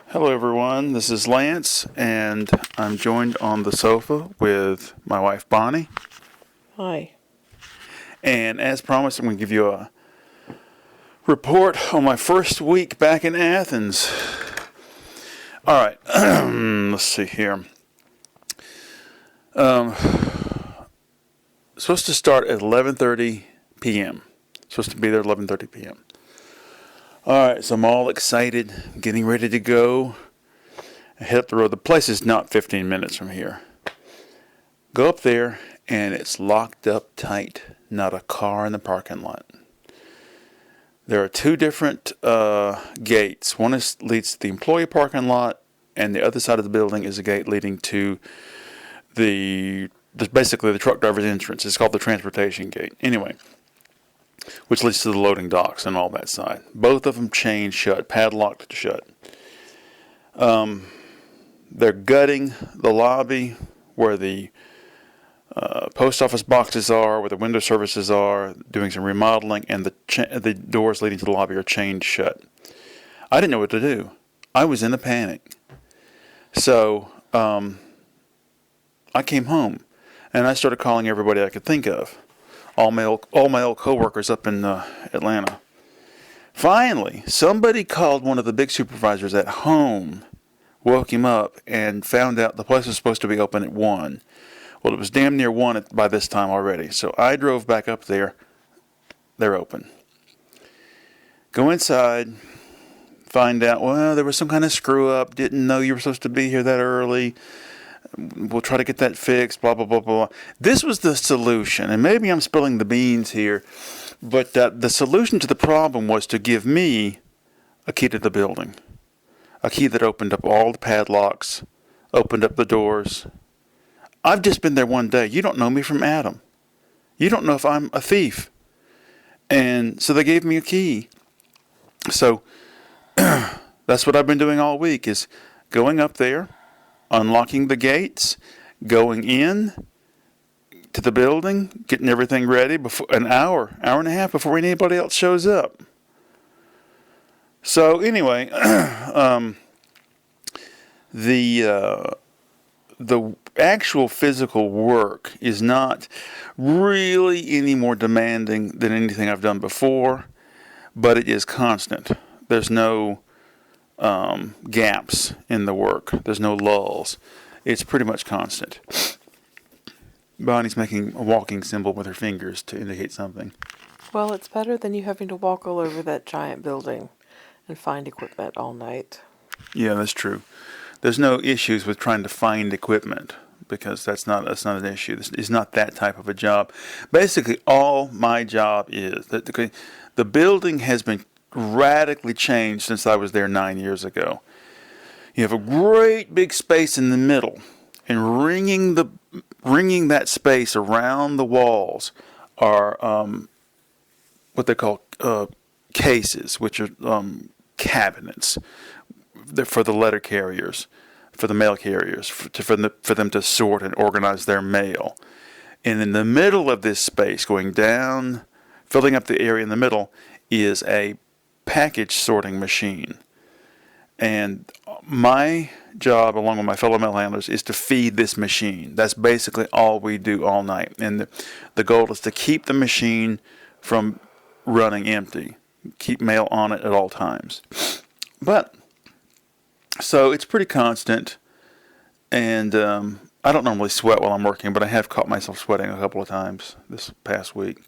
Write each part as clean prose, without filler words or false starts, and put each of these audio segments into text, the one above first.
Hello, everyone. This is Lance, and I'm joined on the sofa with my wife, Bonnie. Hi. And as promised, I'm going to give you a report on my first week back in Athens. All right, let's see here. Supposed to start at 11:30 p.m. Supposed to be there at 11:30 p.m. All right, so I'm all excited, getting ready to go. I head up the road. The place is not 15 minutes from here. Go up there, and it's locked up tight. Not a car in the parking lot. There are two different gates. One leads to the employee parking lot, and the other side of the building is a gate leading to basically the truck driver's entrance. It's called the transportation gate. Anyway, which leads to the loading docks and all that side. Both of them chained shut, padlocked shut. They're gutting the lobby where the post office boxes are, where the window services are, doing some remodeling, and the doors leading to the lobby are chained shut. I didn't know what to do. I was in a panic. So I came home, and I started calling everybody I could think of. All my old coworkers up in Atlanta. Finally, somebody called one of the big supervisors at home, woke him up, and found out the place was supposed to be open at 1. Well, it was damn near 1 by this time already. So I drove back up there. They're open. Go inside, find out, well, there was some kind of screw up, didn't know you were supposed to be here that early. We'll try to get that fixed, blah, blah, blah, blah. This was the solution, and maybe I'm spilling the beans here, but the solution to the problem was to give me a key to the building, a key that opened up all the padlocks, opened up the doors. I've just been there one day. You don't know me from Adam. You don't know if I'm a thief. And so they gave me a key. So that's what I've been doing all week, is going up there, unlocking the gates, going in to the building, getting everything ready before an hour and a half before anybody else shows up. So anyway, the actual physical work is not really any more demanding than anything I've done before, but it is constant. There's no gaps in the work. There's no lulls. It's pretty much constant. Bonnie's making a walking symbol with her fingers to indicate something. Well, it's better than you having to walk all over that giant building and find equipment all night. Yeah, that's true. There's no issues with trying to find equipment because that's not an issue. This is not that type of a job. Basically, all my job is that the building has been radically changed since I was there 9 years ago. You have a great big space in the middle, and ringing that space around the walls are what they call cases, which are cabinets. They're for the letter carriers, for the mail carriers, for them to sort and organize their mail. And in the middle of this space, going down, filling up the area in the middle, is a package sorting machine. And my job, along with my fellow mail handlers, is to feed this machine. That's basically all we do all night. And the goal is to keep the machine from running empty, keep mail on it at all times. But so it's pretty constant, and I don't normally sweat while I'm working, but I have caught myself sweating a couple of times this past week.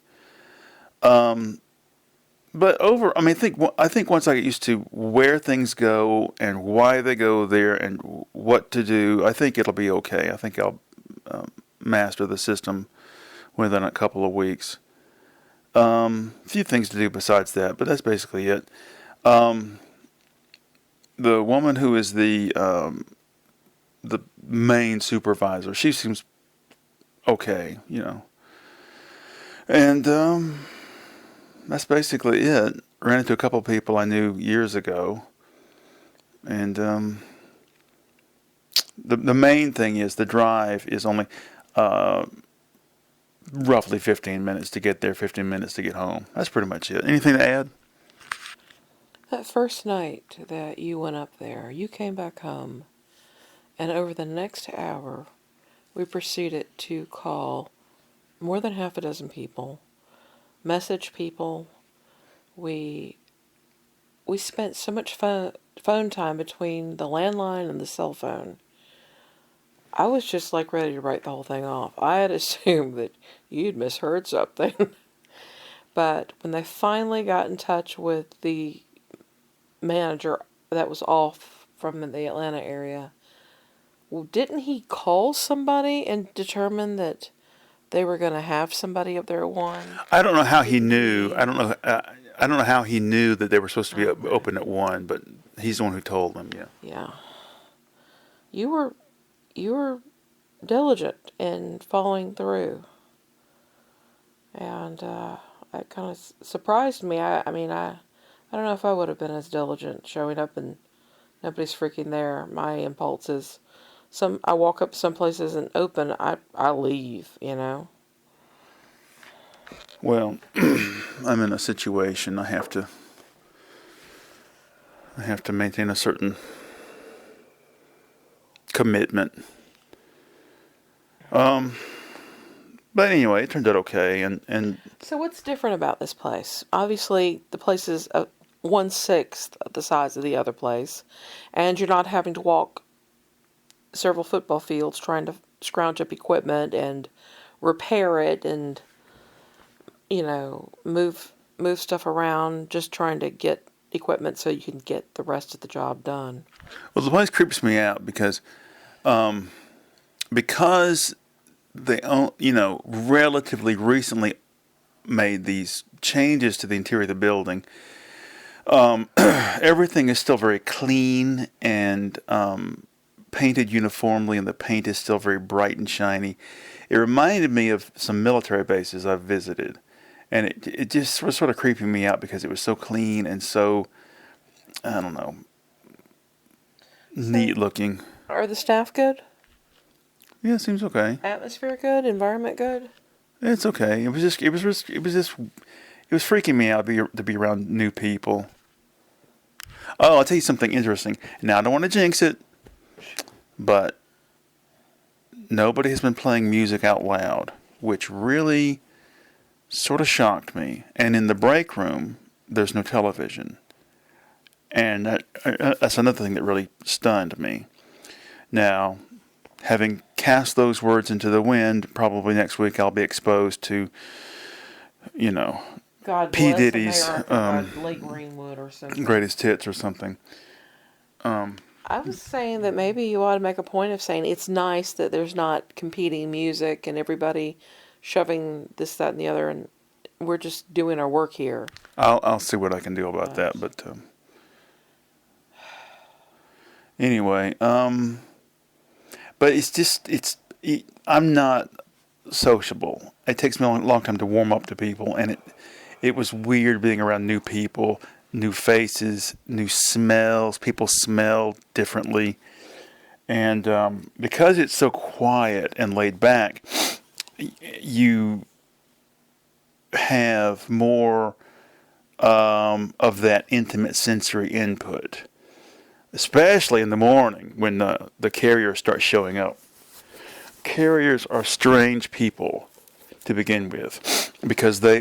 But I think once I get used to where things go and why they go there and what to do, I think it'll be okay. I think I'll master the system within a couple of weeks. A few things to do besides that, but that's basically it. The woman who is the main supervisor, she seems okay, and that's basically it. Ran into a couple of people I knew years ago, and the main thing is the drive is only roughly 15 minutes to get there, 15 minutes to get home. That's pretty much it. Anything to add? That first night that you went up there, you came back home, and over the next hour, we proceeded to call more than half a dozen people, message people. We we spent so much phone time between the landline and the cell phone. I was just like ready to write the whole thing off. I had assumed that you'd misheard something. But when they finally got in touch with the manager that was off from the Atlanta area, well, didn't he call somebody and determine that they were going to have somebody up there at 1? I don't know how he knew. I don't know. I don't know how he knew that they were supposed to be open at 1, but he's the one who told them. Yeah. Yeah. You were diligent in following through. And that kind of surprised me. I mean, I don't know if I would have been as diligent showing up and nobody's freaking there. My impulse is, I walk up some places and open, I leave, you know. Well, I'm in a situation. I have to maintain a certain commitment. But anyway, it turned out okay, and So what's different about this place? Obviously, the place is 1/6 of the size of the other place, and you're not having to walk several football fields trying to scrounge up equipment and repair it and, you know, move stuff around, just trying to get equipment so you can get the rest of the job done. well, the place creeps me out because they, relatively recently made these changes to the interior of the building. Everything is still very clean and painted uniformly, and the paint is still very bright and shiny. It reminded me of some military bases I've visited, and it just was sort of creeping me out because it was so clean and so, I don't know, neat looking. Are the staff good? Yeah, it seems okay. Atmosphere good? Environment good? It's okay. It was freaking me out to be around new people. Oh, I'll tell you something interesting. Now, I don't want to jinx it, but nobody has been playing music out loud, which really sort of shocked me. And in the break room, there's no television. And that's another thing that really stunned me. Now, having cast those words into the wind, probably next week I'll be exposed to, God P. bless Diddy's Lake Greenwood or something. greatest hits or something. I was saying that maybe you ought to make a point of saying it's nice that there's not competing music and everybody shoving this, that, and the other, and we're just doing our work here. I'll see what I can do about that. But anyway, but I'm not sociable. It takes me a long time to warm up to people, and it was weird being around new people, new faces, new smells. People smell differently. And because it's so quiet and laid back, you have more of that intimate sensory input, especially in the morning when the carriers start showing up. Carriers are strange people to begin with because they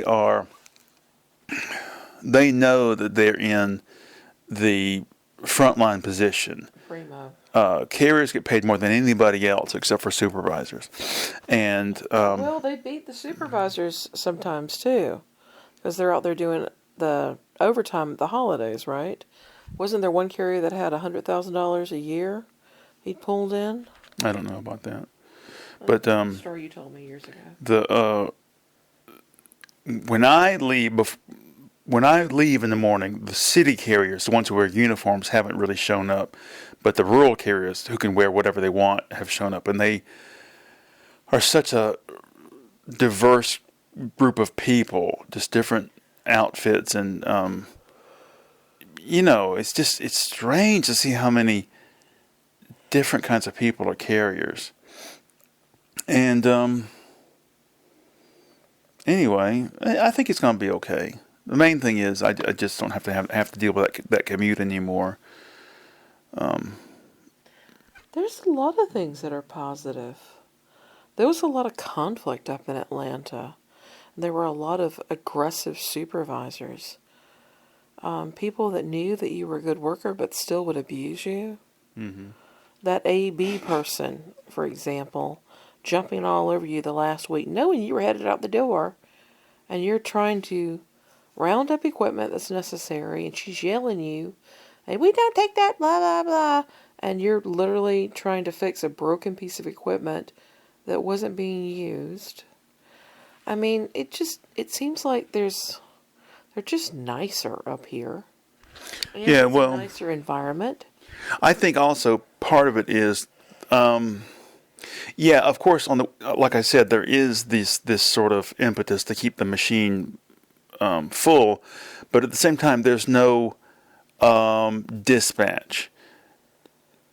know that they're in the frontline position. Primo. Carriers get paid more than anybody else except for supervisors. And well, they beat the supervisors sometimes too, because they're out there doing the overtime at the holidays, right? Wasn't there one carrier that had $100,000 a year he'd pulled in? I don't know about that. But That's a story you told me years ago. When I leave in the morning, the city carriers, the ones who wear uniforms, haven't really shown up. But the rural carriers, who can wear whatever they want, have shown up. And they are such a diverse group of people, just different outfits. And, it's strange to see how many different kinds of people are carriers. And anyway, I think it's going to be okay. The main thing is I just don't have to deal with that commute anymore. There's a lot of things that are positive. There was a lot of conflict up in Atlanta. There were a lot of aggressive supervisors. People that knew that you were a good worker but still would abuse you. Mm-hmm. That AB person, for example, jumping all over you the last week, knowing you were headed out the door, and you're trying to round up equipment that's necessary, and she's yelling you, and we don't take that, blah, blah, blah. And you're literally trying to fix a broken piece of equipment that wasn't being used. I mean, it seems like they're just nicer up here. And Yeah, it's well, a nicer environment. I think also part of it is, yeah, of course, on the like I said, there is this sort of impetus to keep the machine full, but at the same time, there's no dispatch.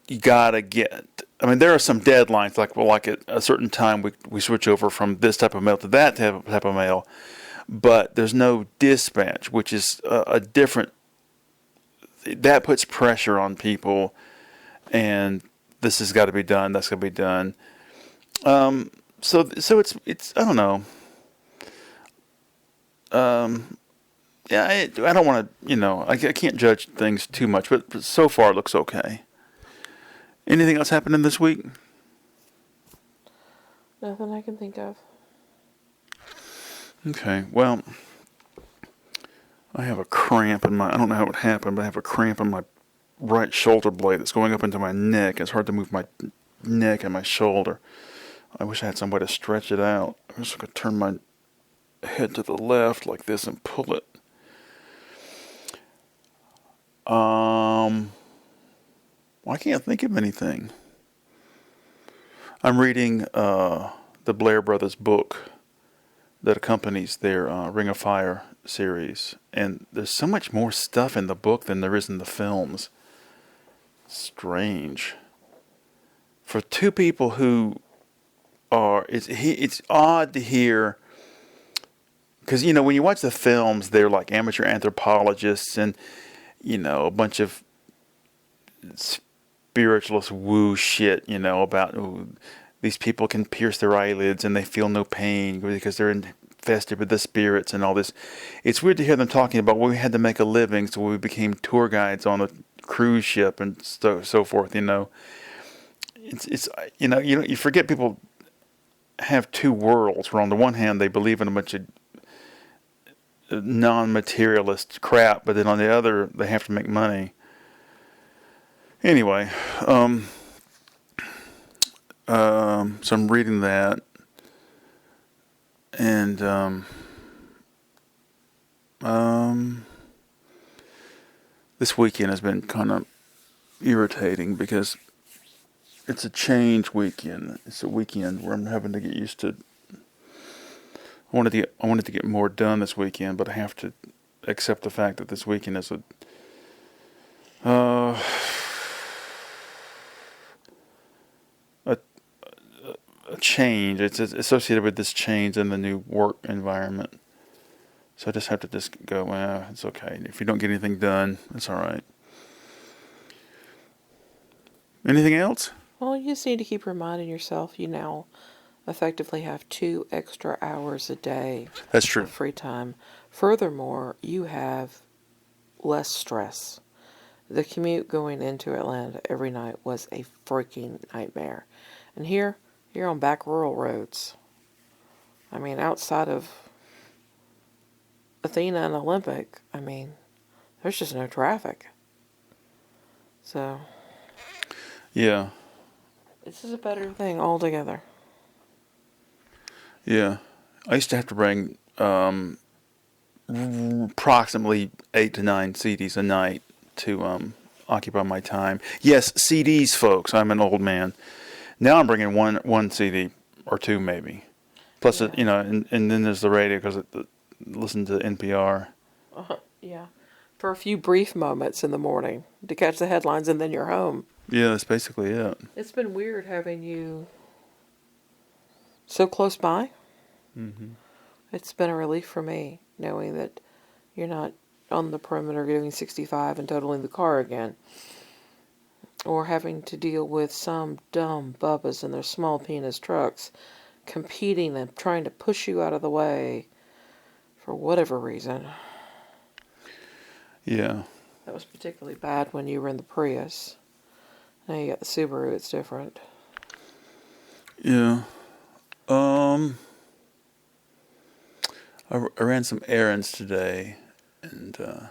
You gotta get. I mean, there are some deadlines, like at a certain time we switch over from this type of mail to that type of mail, but there's no dispatch, which is a different. That puts pressure on people, and this has got to be done. That's got to be done. So it's I don't know. Yeah, I don't want to. I can't judge things too much, but so far it looks okay. Anything else happening this week? Nothing I can think of. Okay, well, I have a cramp in my. I don't know how it happened, but I have a cramp in my right shoulder blade that's going up into my neck. It's hard to move my neck and my shoulder. I wish I had some way to stretch it out. I wish I could turn my head to the left like this and pull it. I can't think of anything. I'm reading the Blair Brothers book that accompanies their Ring of Fire series, and there's so much more stuff in the book than there is in the films. Strange. For two people who are, it's odd to hear, because when you watch the films, they're like amateur anthropologists and a bunch of spiritualist woo shit, about these people can pierce their eyelids and they feel no pain because they're infested with the spirits and all this. It's weird to hear them talking about, well, we had to make a living, so we became tour guides on a cruise ship and so forth. It's you forget people have two worlds, where on the one hand they believe in a bunch of non-materialist crap, but then on the other they have to make money. Anyway, so I'm reading that, and this weekend has been kind of irritating because it's a change weekend. It's a weekend where I'm having to get used to. I wanted to get more done this weekend, but I have to accept the fact that this weekend is a change. It's associated with this change in the new work environment. So I just have to go, well, it's okay. If you don't get anything done, it's all right. Anything else? Well, you just need to keep reminding yourself you now effectively have 2 extra hours a day. That's true. Of free time. Furthermore, you have less stress. The commute going into Atlanta every night was a freaking nightmare. And here, you're on back rural roads. I mean, outside of Athena and Olympic, there's just no traffic. So, Yeah. this is a better thing altogether. Yeah. I used to have to bring approximately 8 to 9 CDs a night to occupy my time. Yes, CDs, folks. I'm an old man. Now I'm bringing one CD or two maybe. Plus, Yeah. and then there's the radio because listen to NPR. Yeah. For a few brief moments in the morning to catch the headlines, and then you're home. Yeah, that's basically it. It's been weird having you so close by. Mm-hmm. It's been a relief for me knowing that You're not on the perimeter doing 65 and totaling the car again. Or having to deal with some dumb bubbas in their small penis trucks competing and trying to push you out of the way for whatever reason. Yeah. That was particularly bad when you were in the Prius. Now you got the Subaru, it's different. Yeah. I ran some errands today and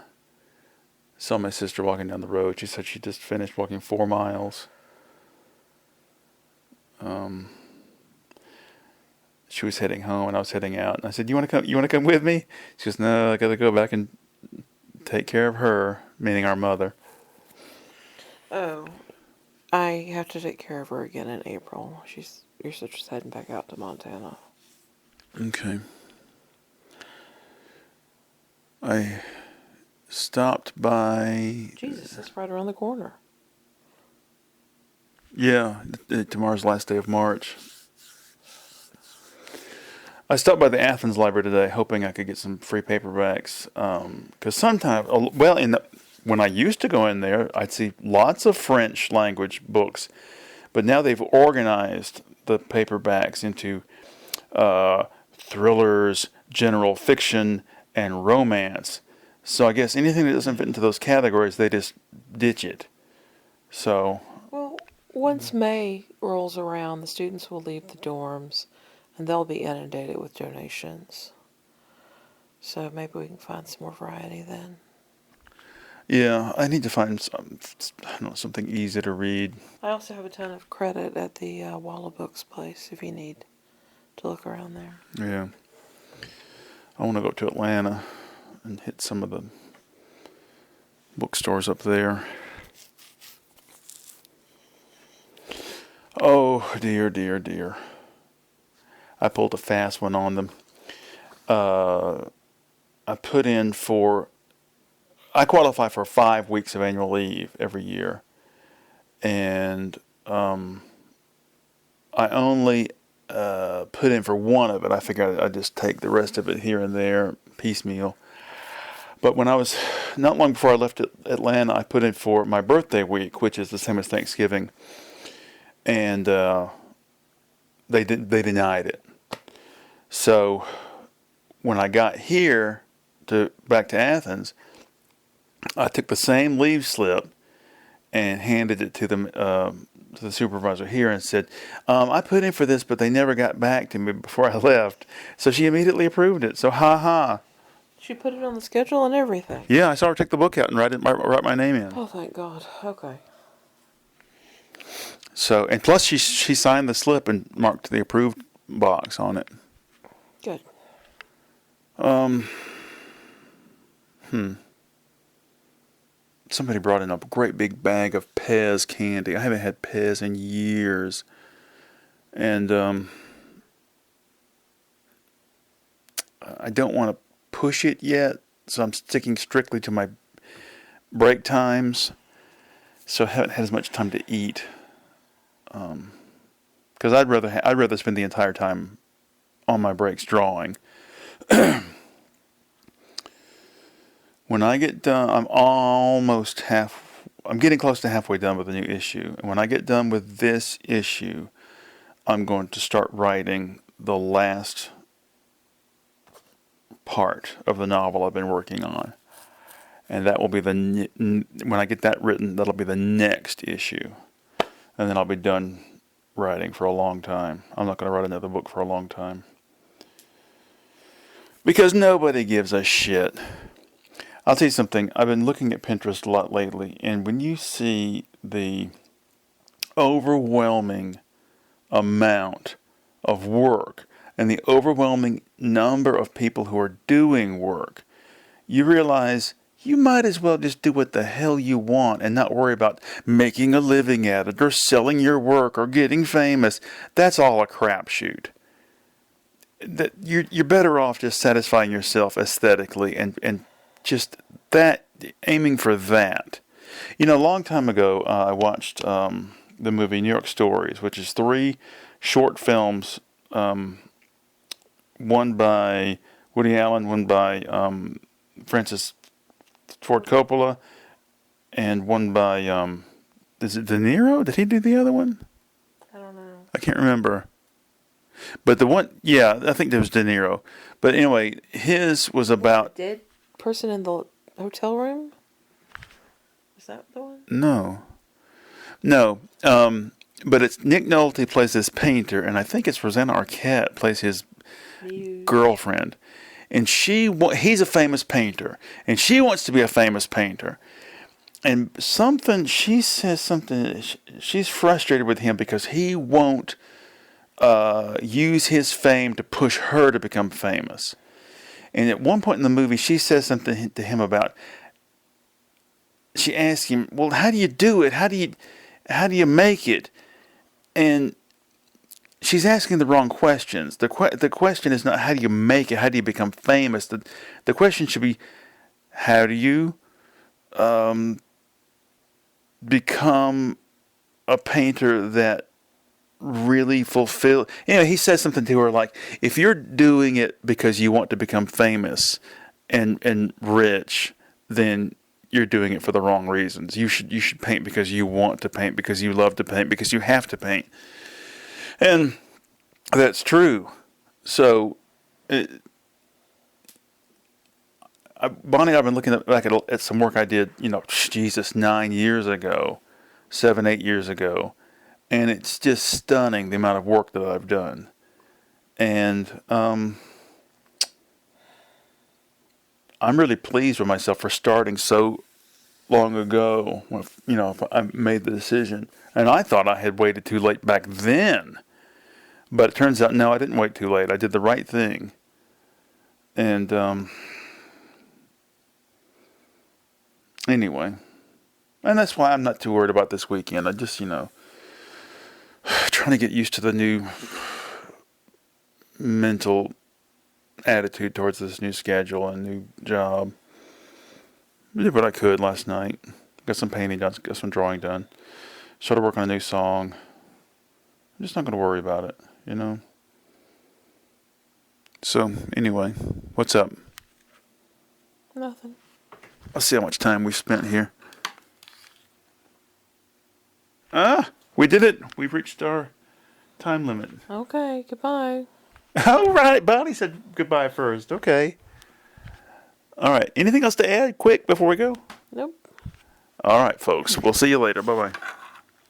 saw my sister walking down the road. She said she just finished walking 4 miles. She was heading home and I was heading out. And I said, "You want to come? You want to come with me?" She goes, "No, I got to go back and take care of her," meaning our mother. Oh, I have to take care of her again in April. Your sister's heading back out to Montana. Okay. I stopped by. Jesus, that's right around the corner. Yeah, tomorrow's the last day of March. I stopped by the Athens Library today, hoping I could get some free paperbacks. Because sometimes, when I used to go in there, I'd see lots of French language books, but now they've organized the paperbacks into thrillers, general fiction, and romance. So I guess anything that doesn't fit into those categories, they just ditch it. So. Well, once May rolls around, the students will leave the dorms, and they'll be inundated with donations. So maybe we can find some more variety then. Yeah, I need to find something easy to read. I also have a ton of credit at the Walla Books place if you need to look around there. Yeah. I want to go to Atlanta and hit some of the bookstores up there. Oh, dear, dear, dear. I pulled a fast one on them. I qualify for 5 weeks of annual leave every year. And I only put in for one of it. I figured I'd just take the rest of it here and there, piecemeal. But when I was, not long before I left Atlanta, I put in for my birthday week, which is the same as Thanksgiving. And they denied it. So when I got here back to Athens, I took the same leave slip and handed it to the supervisor here and said, "I put in for this, but they never got back to me before I left." So she immediately approved it. So ha. She put it on the schedule and everything. Yeah, I saw her take the book out and write my name in. Oh, thank God. Okay. So, and plus she signed the slip and marked the approved box on it. Good. Somebody brought in a great big bag of Pez candy. I haven't had Pez in years. And I don't want to push it yet, so I'm sticking strictly to my break times. So I haven't had as much time to eat. Because I'd rather spend the entire time on my breaks drawing. When I get done, I'm getting close to halfway done with the new issue. And when I get done with this issue, I'm going to start writing the last part of the novel I've been working on. And that will be when I get that written, that'll be the next issue. And then I'll be done writing for a long time. I'm not going to write another book for a long time. Because nobody gives a shit. I'll tell you something. I've been looking at Pinterest a lot lately, and when you see the overwhelming amount of work and the overwhelming number of people who are doing work, you realize you might as well just do what the hell you want and not worry about making a living at it or selling your work or getting famous. That's all a crapshoot. That you're better off just satisfying yourself aesthetically and just that, aiming for that. You know, a long time ago, I watched the movie New York Stories, which is 3 short films, one by Woody Allen, one by Francis Ford Coppola, and one by is it De Niro? Did he do the other one? I don't know. I can't remember. But the one, yeah, I think there was De Niro. But anyway, his was about Dead person in the hotel room? Is that the one? no. But it's Nick Nolte plays this painter, and I think it's Rosanna Arquette plays his girlfriend, and he's a famous painter, and she wants to be a famous painter, and she says something. She's frustrated with him because he won't use his fame to push her to become famous. And at one point in the movie, she says something to him about. She asks him, "Well, how do you do it? How do you make it?" And she's asking the wrong questions. The question is not how do you make it, how do you become famous. The question should be, how do you become a painter that really fulfill. He says something to her like, if you're doing it because you want to become famous and rich, then you're doing it for the wrong reasons. You should paint because you want to paint, because you love to paint, because you have to paint. And that's true. So, Bonnie, I've been looking back at some work I did, 9 years ago, 7, 8 years ago. And it's just stunning the amount of work that I've done. And I'm really pleased with myself for starting so long ago when, I made the decision. And I thought I had waited too late back then. But it turns out, no, I didn't wait too late. I did the right thing. And anyway. And that's why I'm not too worried about this weekend. I just, trying to get used to the new mental attitude towards this new schedule and new job. I did what I could last night. Got some painting done, got some drawing done. Started working on a new song. I'm just not going to worry about it, So, anyway, what's up? Nothing. Let's see how much time we've spent here. We did it. We've reached our time limit. Okay, goodbye. All right, Bonnie said goodbye first. Okay. All right. Anything else to add quick before we go? Nope. All right, folks. We'll see you later. Bye-bye.